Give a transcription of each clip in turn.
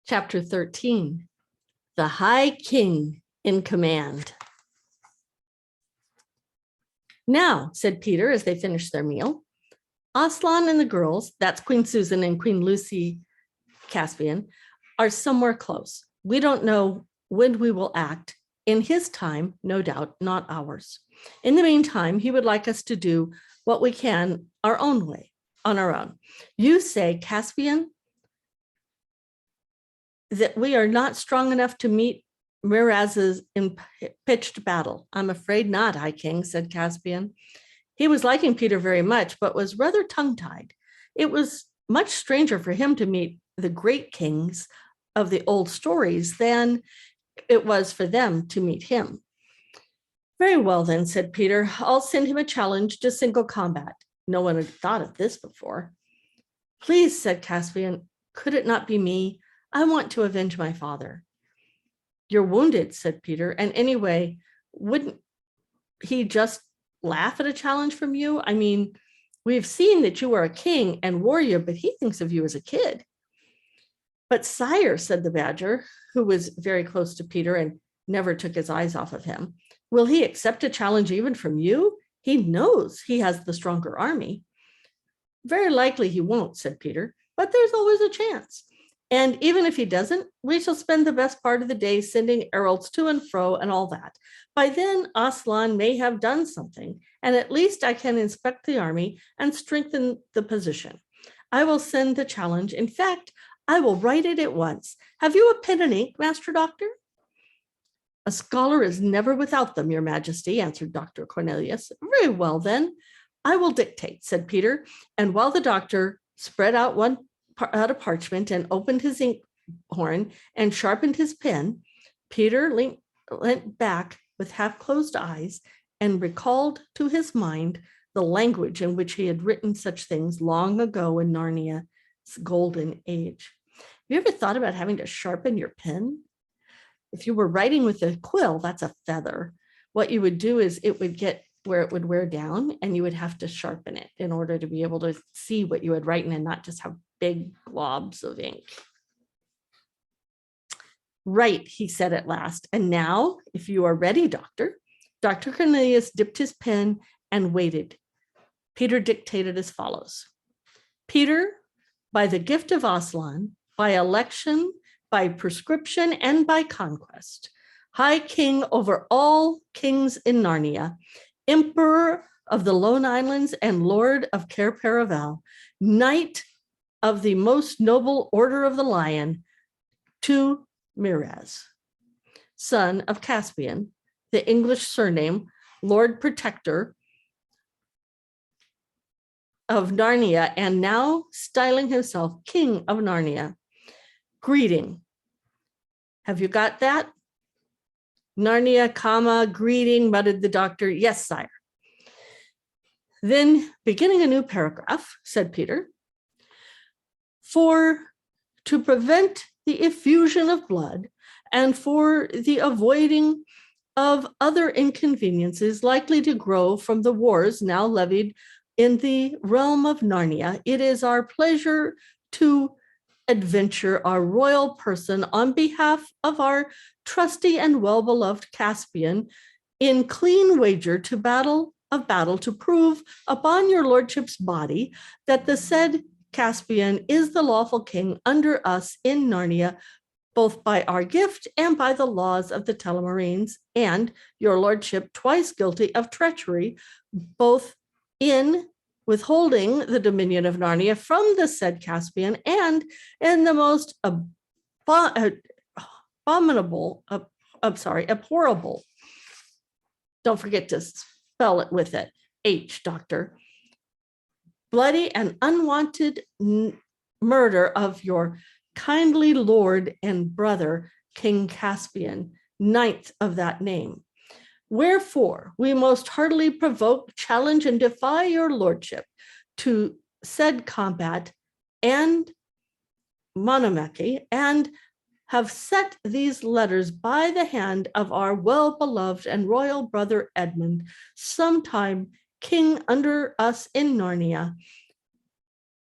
Chapter 13, The High King in Command. Now, said Peter as they finished their meal, Aslan and the girls, that's Queen Susan and Queen Lucy Caspian, are somewhere close. We don't know when we will act. In his time, no doubt, not ours. In the meantime, he would like us to do what we can our own way, on our own. You say, Caspian, that we are not strong enough to meet Miraz's in pitched battle. I'm afraid not, High King, said Caspian. He was liking Peter very much, but was rather tongue-tied. It was much stranger for him to meet the great kings of the old stories than it was for them to meet him. Very well then, said Peter, I'll send him a challenge to single combat. No one had thought of this before. Please, said Caspian, could it not be me? I want to avenge my father. You're wounded, said Peter, and anyway, wouldn't he just laugh at a challenge from you? I mean, we've seen that you are a king and warrior, but he thinks of you as a kid. But sire, said the badger, who was very close to Peter and never took his eyes off of him, will he accept a challenge even from you? He knows he has the stronger army. Very likely he won't, said Peter, but there's always a chance. And even if he doesn't, we shall spend the best part of the day sending heralds to and fro and all that. By then, Aslan may have done something, and at least I can inspect the army and strengthen the position. I will send the challenge. In fact, I will write it at once. Have you a pen and ink, Master Doctor? A scholar is never without them, Your Majesty, answered Dr. Cornelius. Very well, then. I will dictate, said Peter, and while the doctor spread out a parchment and opened his ink horn and sharpened his pen, Peter leant back with half-closed eyes and recalled to his mind the language in which he had written such things long ago in Narnia's golden age. Have you ever thought about having to sharpen your pen? If you were writing with a quill, that's a feather. What you would do is it would get where it would wear down and you would have to sharpen it in order to be able to see what you had written and not just have big globs of ink. Right, he said at last. And now, if you are ready, Doctor. Dr. Cornelius dipped his pen and waited. Peter dictated as follows. Peter, by the gift of Aslan, by election, by prescription, and by conquest, High King over all kings in Narnia, Emperor of the Lone Islands and Lord of Cair Paravel, Knight of the most noble Order of the Lion, to Miraz, son of Caspian, the English surname, Lord Protector of Narnia, and now styling himself King of Narnia. Greeting. Have you got that? Narnia, comma, greeting, muttered the doctor. Yes, sire. Then, beginning a new paragraph, said Peter, to prevent the effusion of blood and for the avoiding of other inconveniences likely to grow from the wars now levied in the realm of Narnia, it is our pleasure to adventure our royal person on behalf of our trusty and well-beloved Caspian in clean wager to battle to prove upon your lordship's body that the said Caspian is the lawful king under us in Narnia, both by our gift and by the laws of the Telemarines, and your lordship twice guilty of treachery, both in withholding the dominion of Narnia from the said Caspian and in the most abhorrible. Don't forget to spell it with it. H, Doctor. Bloody and unwanted murder of your kindly lord and brother, King Caspian, ninth of that name. Wherefore, we most heartily provoke, challenge, and defy your lordship to said combat and monomachy, and have set these letters by the hand of our well-beloved and royal brother Edmund, sometime king under us in Narnia,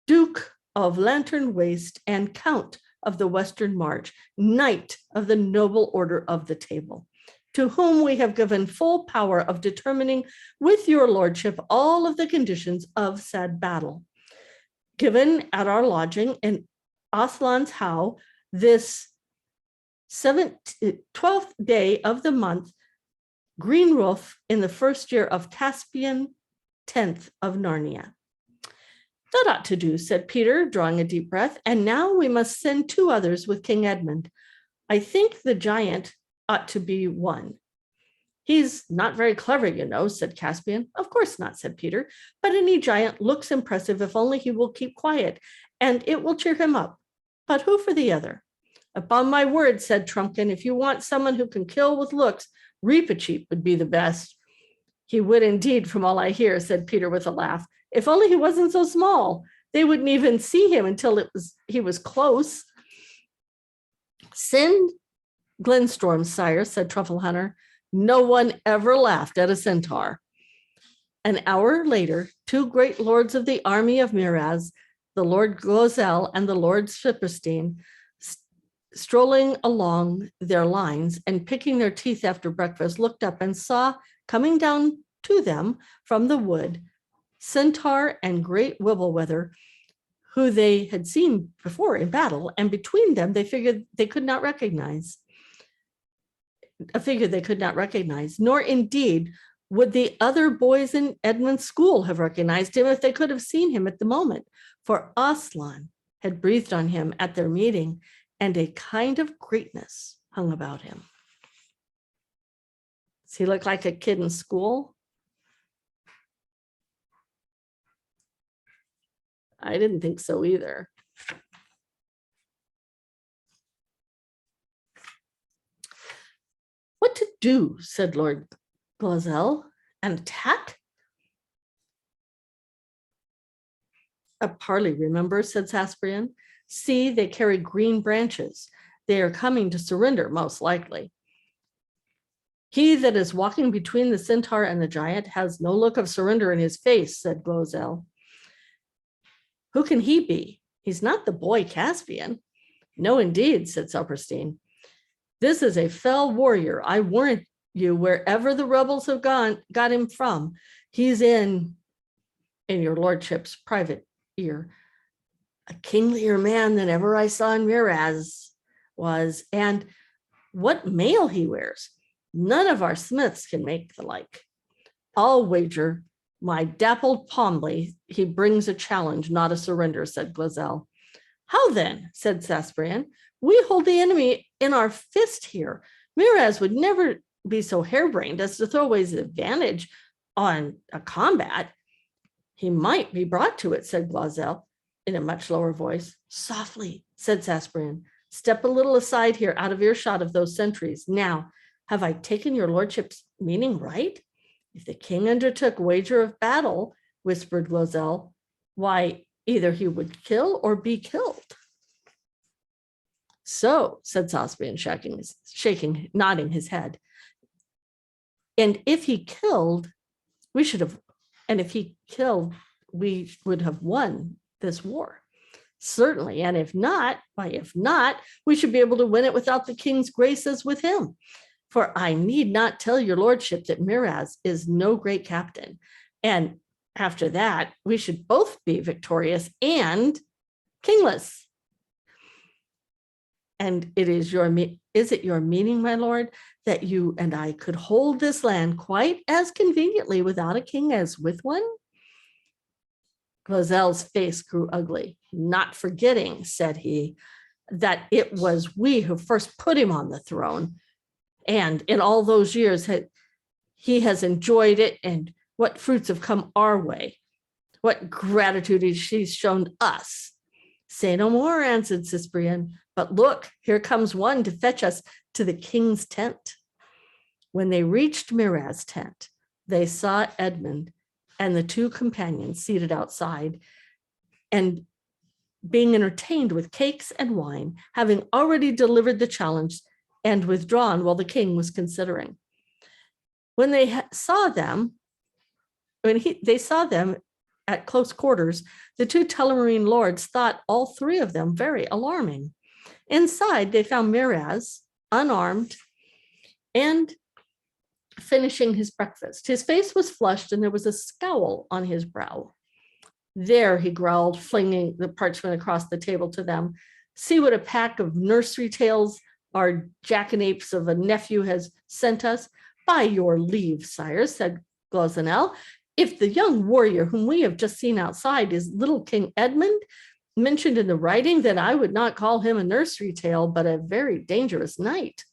Duke of Lantern Waste and Count of the Western March, knight of the noble order of the Table, to whom we have given full power of determining with your lordship all of the conditions of said battle. Given at our lodging in Aslan's How, this 12th day of the month, green roof in the first year of Caspian, 10th of Narnia. That ought to do, said Peter, drawing a deep breath. And now we must send 2 others with King Edmund. I think the giant ought to be one. He's not very clever, you know, said Caspian. Of course not, said Peter, but any giant looks impressive if only he will keep quiet, and it will cheer him up. But who for the other? Upon my word, said Trumpkin, if you want someone who can kill with looks, Reepicheep would be the best. He would indeed, from all I hear, said Peter with a laugh. If only he wasn't so small. They wouldn't even see him until he was close. Send Glenstorm, sire, said Truffle Hunter. No one ever laughed at a centaur. An hour later, 2 great lords of the army of Miraz, the Lord Glozell and the Lord Schipperstein, strolling along their lines and picking their teeth after breakfast, looked up and saw coming down to them from the wood Centaur and Great Wibbleweather, who they had seen before in battle, and between them they figured they could not recognize. A figure they could not recognize, nor indeed would the other boys in Edmund's school have recognized him if they could have seen him at the moment, for Aslan had breathed on him at their meeting, and a kind of greatness hung about him. Does he look like a kid in school? I didn't think so either. What to do, said Lord Glozell. An attack? A parley, remember, said Caspian. See, they carry green branches. They are coming to surrender, most likely. He that is walking between the centaur and the giant has no look of surrender in his face, said Glozell. Who can he be? He's not the boy Caspian. No, indeed, said Silverstein. This is a fell warrior. I warrant you, wherever the rebels have got him from, he's in your lordship's private ear, a kinglier man than ever I saw in Miraz was, and what mail he wears. None of our smiths can make the like. I'll wager my dappled Pomley he brings a challenge, not a surrender, said Glozell. How then, said Caspian, we hold the enemy in our fist here. Miraz would never be so harebrained as to throw away his advantage on a combat. He might be brought to it, said Glozell in a much lower voice. Softly, said Caspian. Step a little aside here, out of earshot of those sentries. Now, have I taken your lordship's meaning right? If the king undertook wager of battle, whispered Glozell, why, either he would kill or be killed. So, said Caspian, nodding his head. And if he killed, we would have won this war. Certainly, and if not, we should be able to win it without the king's graces with him. For I need not tell your lordship that Miraz is no great captain. And after that, we should both be victorious and kingless. And is it your meaning, my lord, that you and I could hold this land quite as conveniently without a king as with one? Glozell's face grew ugly. Not forgetting, said he, that it was we who first put him on the throne. And in all those years, he has enjoyed it, and what fruits have come our way. What gratitude he's shown us. Say no more, answered Caspian. But look, here comes one to fetch us to the king's tent. When they reached Miraz's tent, they saw Edmund and the 2 companions seated outside and being entertained with cakes and wine, having already delivered the challenge and withdrawn while the king was considering. When they saw them at close quarters, the 2 Telmarine lords thought all 3 of them very alarming. Inside, they found Miraz, unarmed and finishing his breakfast. His face was flushed and there was a scowl on his brow. There, he growled, flinging the parchment across the table to them. See what a pack of nursery tales our jackanapes of a nephew has sent us. By your leave, sire, said Glozanel, if the young warrior whom we have just seen outside is little King Edmund, mentioned in the writing, then I would not call him a nursery tale, but a very dangerous knight.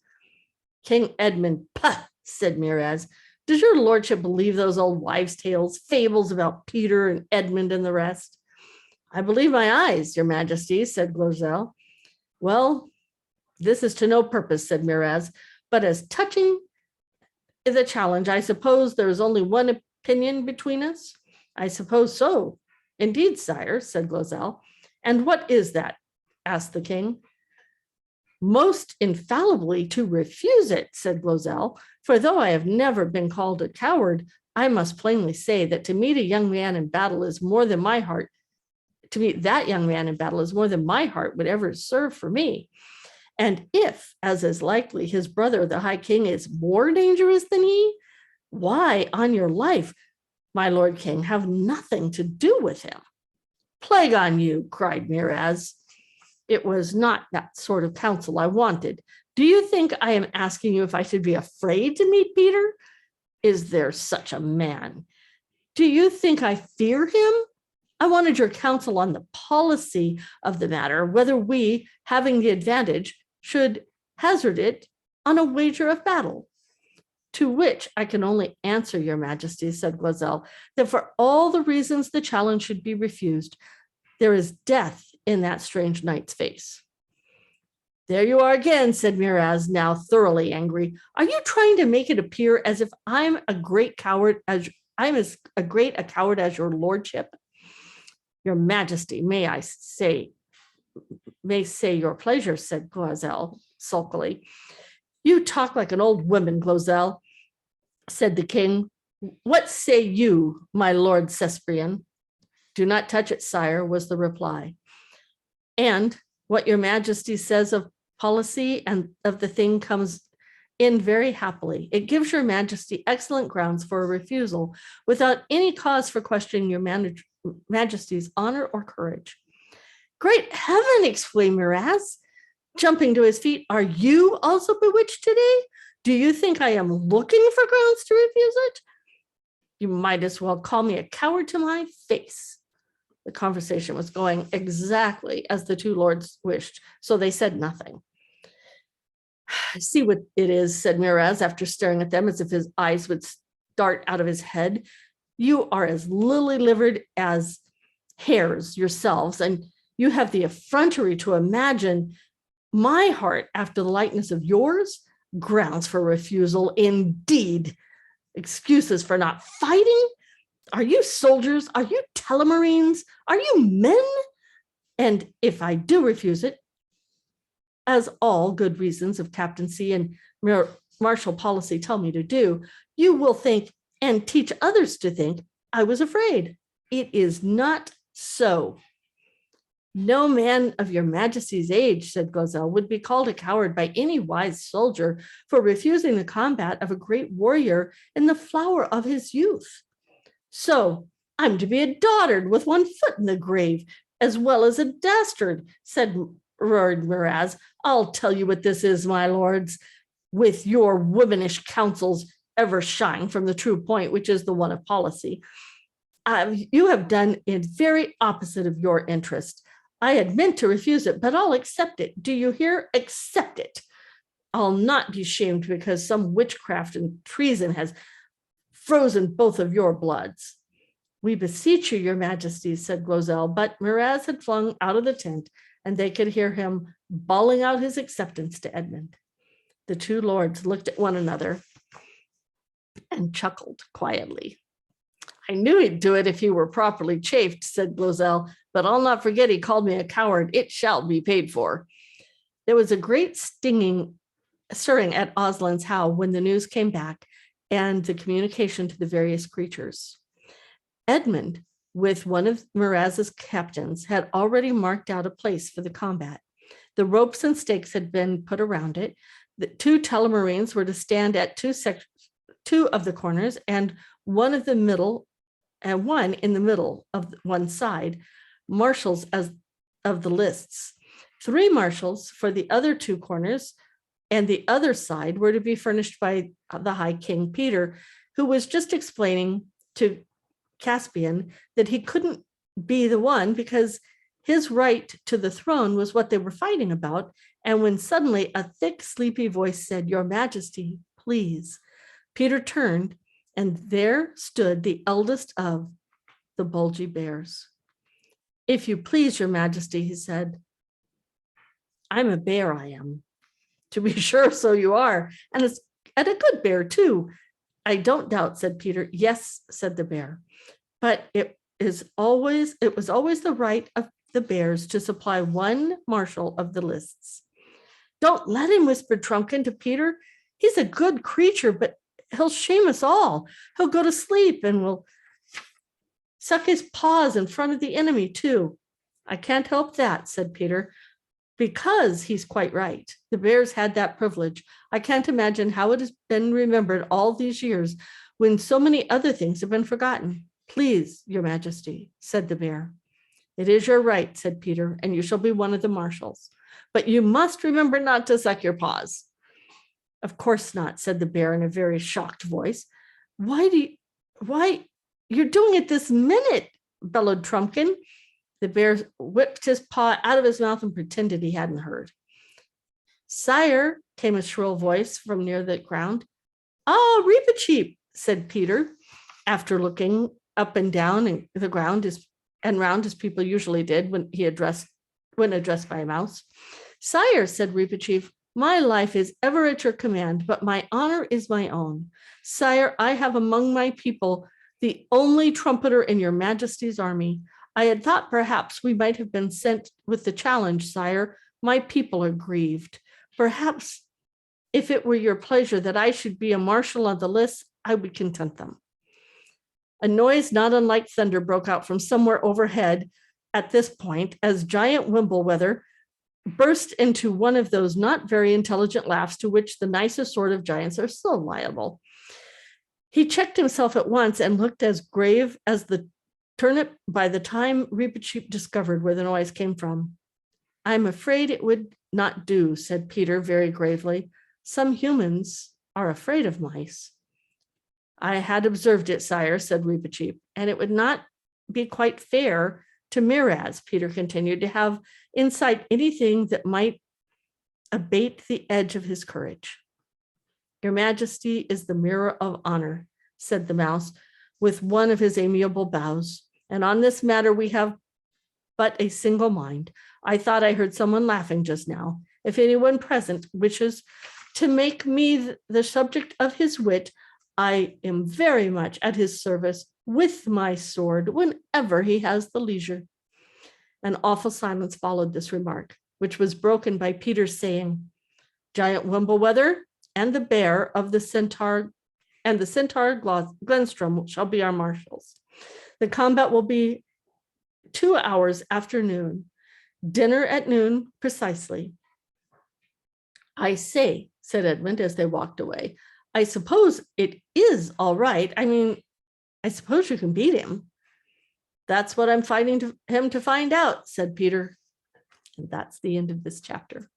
King Edmund, pah, said Miraz. Does your lordship believe those old wives' tales, fables about Peter and Edmund and the rest? I believe my eyes, your majesty, said Glozell. Well, this is to no purpose, said Miraz, but as touching the challenge, I suppose there is only one opinion between us? I suppose so. Indeed, sire, said Glozell. And what is that? Asked the king. Most infallibly to refuse it, said Glozell, for though I have never been called a coward, I must plainly say that to meet a young man in battle is more than my heart. To meet that young man in battle is more than my heart would ever serve for me. And if, as is likely, his brother, the High King, is more dangerous than he, why, on your life, my Lord King, have nothing to do with him. Plague on you, cried Miraz. It was not that sort of counsel I wanted. Do you think I am asking you if I should be afraid to meet Peter? Is there such a man? Do you think I fear him? I wanted your counsel on the policy of the matter, whether we, having the advantage, should hazard it on a wager of battle. To which I can only answer, your majesty, said Glozell, that for all the reasons the challenge should be refused, there is death in that strange knight's face. There you are again, said Miraz, now thoroughly angry. Are you trying to make it appear as if I'm a great coward, as I'm as great a coward as your lordship? Your majesty, may say your pleasure, said Glozell sulkily. You talk like an old woman, Glozell, said the king. What say you, my lord Caspian? Do not touch it, sire, was the reply. And what your majesty says of policy and of the thing comes in very happily. It gives your majesty excellent grounds for a refusal without any cause for questioning your majesty's honor or courage. Great heaven, exclaimed Miraz, jumping to his feet. Are you also bewitched today? Do you think I am looking for grounds to refuse it? You might as well call me a coward to my face. The conversation was going exactly as the two lords wished, so they said nothing. I see what it is, said Miraz, after staring at them as if his eyes would start out of his head. You are as lily-livered as hares yourselves, and you have the effrontery to imagine my heart after the likeness of yours. Grounds for refusal, indeed. Excuses for not fighting? Are you soldiers? Are you telemarines? Are you men? And if I do refuse it, as all good reasons of captaincy and martial policy tell me to do, you will think and teach others to think I was afraid. It is not so. No man of your majesty's age, said Glozell, would be called a coward by any wise soldier for refusing the combat of a great warrior in the flower of his youth. So I'm to be a dotard with one foot in the grave, as well as a dastard, roared Miraz. I'll tell you what this is, my lords, with your womanish counsels ever shying from the true point, which is the one of policy. You have done it very opposite of your interest. I had meant to refuse it, but I'll accept it. Do you hear? Accept it. I'll not be shamed because some witchcraft and treason has frozen both of your bloods. We beseech you, your majesty, said Glozell, but Miraz had flung out of the tent, and they could hear him bawling out his acceptance to Edmund. The two lords looked at one another and chuckled quietly. I knew he'd do it if he were properly chafed, said Glozell, but I'll not forget he called me a coward. It shall be paid for. There was a great stirring at Oslin's house when the news came back and the communication to the various creatures. Edmund, with one of Miraz's captains, had already marked out a place for the combat. The ropes and stakes had been put around it. The two telemarines were to stand at two of the corners and one of the middle, and one in the middle of one side, marshals as of the lists. 3 marshals for the other 2 corners and the other side were to be furnished by the High King Peter, who was just explaining to Caspian that he couldn't be the one because his right to the throne was what they were fighting about. And when suddenly a thick, sleepy voice said, "Your Majesty, please," Peter turned, and there stood the eldest of the bulgy bears. "If you please, Your Majesty," he said. "I'm a bear, I am." "To be sure, so you are, and a good bear too." "I don't doubt," said Peter. "Yes," said the bear, "but it was always the right of the bears to supply one marshal of the lists." "Don't let him," whispered Trumpkin to Peter. "He's a good creature, but he'll shame us all. He'll go to sleep and we'll suck his paws in front of the enemy too." "I can't help that," said Peter, "because he's quite right. The bears had that privilege. I can't imagine how it has been remembered all these years when so many other things have been forgotten." "Please, Your Majesty," said the bear. "It is your right," said Peter, "and you shall be one of the marshals. But you must remember not to suck your paws." "Of course not," said the bear in a very shocked voice. Why, you're doing it this minute," bellowed Trumpkin. The bear whipped his paw out of his mouth and pretended he hadn't heard. "Sire," came a shrill voice from near the ground. "Ah, Reepicheep," said Peter, after looking up and down the ground and round as people usually did when addressed by a mouse. "Sire," said Reepicheep, "my life is ever at your command, but my honor is my own. Sire, I have among my people the only trumpeter in your Majesty's army. I had thought perhaps we might have been sent with the challenge, sire. My people are grieved. Perhaps if it were your pleasure that I should be a marshal on the list, I would content them." A noise not unlike thunder broke out from somewhere overhead at this point as Giant Wimbleweather burst into one of those not very intelligent laughs to which the nicest sort of giants are so liable. He checked himself at once and looked as grave as the turnip by the time Reepicheep discovered where the noise came from. "I'm afraid it would not do," said Peter very gravely. "Some humans are afraid of mice." "I had observed it, sire," said Reepicheep, "and it would not be quite fair to Miraz," Peter continued, "to have inside anything that might abate the edge of his courage." "Your Majesty is the mirror of honor," said the mouse, with one of his amiable bows, "and on this matter we have but a single mind. I thought I heard someone laughing just now. If anyone present wishes to make me the subject of his wit, I am very much at his service with my sword whenever he has the leisure." An awful silence followed this remark, which was broken by Peter saying, "Giant Wimbleweather and the bear of the centaur and the centaur Glenstrom shall be our marshals. The combat will be 2 hours after noon. Dinner at noon precisely." "I say," said Edmund as they walked away, "I suppose it is all right. I mean, I suppose you can beat him." "That's what I'm fighting him to find out," said Peter. And that's the end of this chapter.